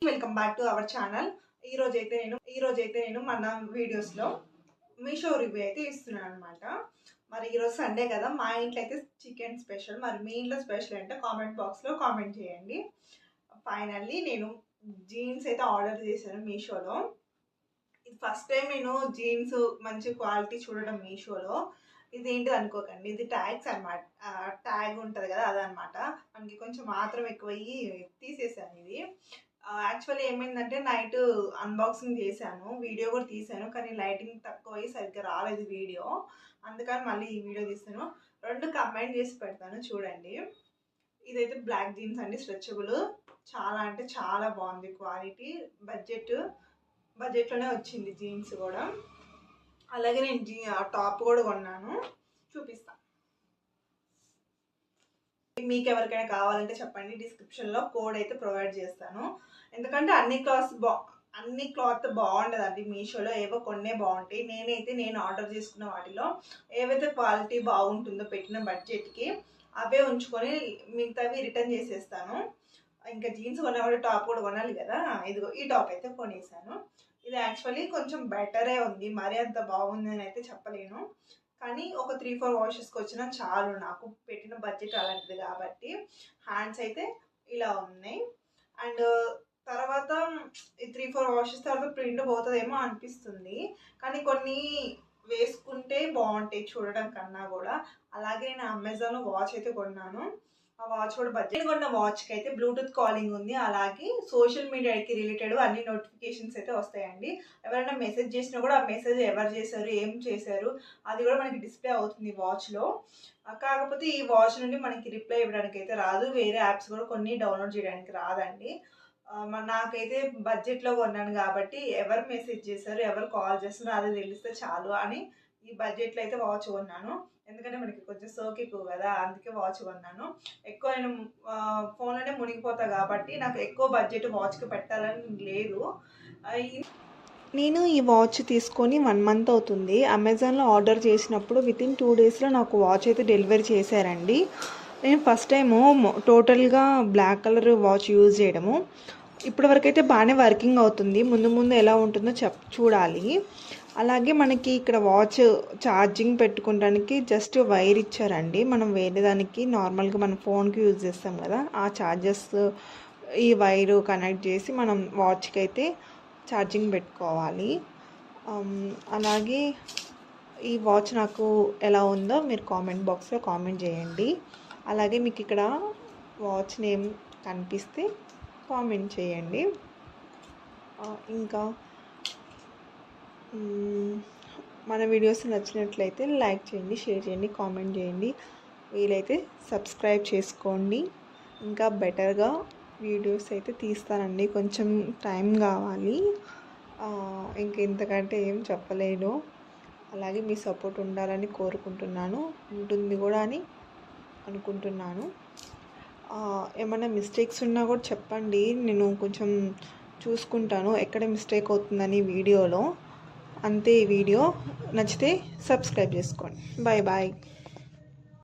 Welcome back to our channel. ఈ రోజైతే నేను మన వీడియోస్లో మీషో రివ్యూ అయితే ఇస్తున్నాను అనమాట. మరి ఈరోజు సండే కదా, మా ఇంట్లో అయితే చికెన్ స్పెషల్. మరి మీ ఇంట్లో స్పెషల్ అంటే కామెంట్ బాక్స్లో కామెంట్ చేయండి. ఫైనల్లీ నేను జీన్స్ అయితే ఆర్డర్ చేశాను మీషోలో. ఇది ఫస్ట్ టైం నేను జీన్స్ మంచి క్వాలిటీ చూడడం మీషోలో. ఇదేంటిది అనుకోకండి, ఇది ట్యాగ్స్ అనమాట. ట్యాగ్ ఉంటుంది కదా, అదనమాట. మనకి కొంచెం మాత్రం ఎక్కువయ్యి తీసేసాను ఇది. యాక్చువల్లీ ఏమైందంటే నైట్ అన్బాక్సింగ్ చేశాను, వీడియో కూడా తీసాను, కానీ లైటింగ్ తక్కువ అయ్యి సరిగ్గా రాలేదు వీడియో. అందుకని మళ్ళీ ఈ వీడియో తీసాను. రెండు కంబైన్ చేసి పెడతాను చూడండి. ఇదైతే బ్లాక్ జీన్స్ అండి, స్ట్రెచబుల్. చాలా అంటే చాలా బాగుంది క్వాలిటీ. బడ్జెట్లోనే వచ్చింది జీన్స్ కూడా. అలాగే నేను టాప్ కూడా కొన్నాను, చూపిస్తాను. మీకు ఎవరికైనా కావాలంటే చెప్పండి, డిస్క్రిప్షన్లో కోడ్ అయితే ప్రొవైడ్ చేస్తాను. ఎందుకంటే అన్ని క్లాత్ బాగుండదండి మీషోలో, ఏవో కొన్నే బాగుంటాయి. నేను ఆర్డర్ చేసుకున్న వాటిలో ఏవైతే క్వాలిటీ బాగుంటుందో పెట్టిన బడ్జెట్కి అవే ఉంచుకొని మిగతావి రిటర్న్ చేసేస్తాను. ఇంకా జీన్స్ కొన్నవాడు టాప్ కూడా కొనాలి కదా. ఇదిగో ఈ టాప్ అయితే కొనేసాను. ఇది యాక్చువల్లీ కొంచెం బెటరే ఉంది, మరీ అంత బాగుంది అని అయితే చెప్పలేను. కానీ ఒక 3-4 వాషెస్కి వచ్చినా చాలు, నాకు పెట్టిన బడ్జెట్ అలాంటిది కాబట్టి. హ్యాండ్స్ అయితే ఇలా ఉన్నాయి. అండ్ తర్వాత ఈ 3-4 వాషెస్ తర్వాత ప్రింట్ పోతుందేమో అనిపిస్తుంది, కానీ కొన్ని వేసుకుంటే బాగుంటాయి చూడడం కన్నా కూడా. అలాగే నేను అమెజాన్లో వాచ్ అయితే కొన్నాను. ఆ వాచ్ కూడా బడ్జెట్ కొన్న వాచ్కి అయితే బ్లూటూత్ కాలింగ్ ఉంది. అలాగే సోషల్ మీడియాకి రిలేటెడ్ అన్ని నోటిఫికేషన్స్ అయితే వస్తాయండి. ఎవరైనా మెసేజ్ చేసినా కూడా ఆ మెసేజ్ ఎవరు చేశారు, ఏం చేశారు, అది కూడా మనకి డిస్ప్లే అవుతుంది వాచ్లో. కాకపోతే ఈ వాచ్ నుండి మనకి రిప్లై ఇవ్వడానికి అయితే రాదు, వేరే యాప్స్ కూడా కొన్ని డౌన్లోడ్ చేయడానికి రాదండి. నాకైతే బడ్జెట్లో కొన్నాను కాబట్టి ఎవరు మెసేజ్ చేశారు, ఎవరు కాల్ చేస్తున్నారు అది తెలిస్తే చాలు అని ఈ బడ్జెట్లో అయితే వాచ్ కొన్నాను. ఎందుకంటే మనకి కొంచెం సోక్ ఎక్కువ కదా, అందుకే వాచ్ కొన్నాను. ఎక్కువ నేను ఫోన్లోనే మునిగిపోతా కాబట్టి నాకు ఎక్కువ బడ్జెట్ వాచ్కి పెట్టాలని లేదు. నేను ఈ వాచ్ తీసుకొని 1 మంత్ అవుతుంది. అమెజాన్లో ఆర్డర్ చేసినప్పుడు వితిన్ 2 డేస్లో నాకు వాచ్ అయితే డెలివరీ చేశారండి. నేను ఫస్ట్ టైము టోటల్గా బ్లాక్ కలర్ వాచ్ యూజ్ చేయడము. ఇప్పటివరకు అయితే బాగానే వర్కింగ్ అవుతుంది, ముందు ఎలా ఉంటుందో చూడాలి. అలాగే మనకి ఇక్కడ వాచ్ ఛార్జింగ్ పెట్టుకోవడానికి జస్ట్ వైర్ ఇచ్చారండి. మనం వేరే దానికి నార్మల్గా మన ఫోన్కి యూజ్ చేస్తాం కదా, ఆ ఛార్జెస్ ఈ వైరు కనెక్ట్ చేసి మనం వాచ్కి అయితే ఛార్జింగ్ పెట్టుకోవాలి. అలాగే ఈ వాచ్ నాకు ఎలా ఉందో మీరు కామెంట్ బాక్స్లో కామెంట్ చేయండి. అలాగే మీకు ఇక్కడ వాచ్ నేమ్ కనిపిస్తే కామెంట్ చేయండి. ఇంకా మన వీడియోస్ నచ్చినట్లయితే లైక్ చేయండి, షేర్ చేయండి, కామెంట్ చేయండి. వీలైతే సబ్స్క్రైబ్ చేసుకోండి. ఇంకా బెటర్గా వీడియోస్ అయితే తీస్తానండి, కొంచెం టైం కావాలి. ఇంకెంతకంటే ఏం చెప్పలేను. అలాగే మీ సపోర్ట్ ఉండాలని కోరుకుంటున్నాను, ఉంటుంది కూడా అని అనుకుంటున్నాను. ఏమైనా మిస్టేక్స్ ఉన్నా కూడా చెప్పండి, నేను కొంచెం చూసుకుంటాను ఎక్కడ మిస్టేక్ అవుతుందని వీడియోలో. అంతే. ఈ వీడియో నచ్చితే సబ్స్క్రైబ్ చేసుకోండి. Bye bye.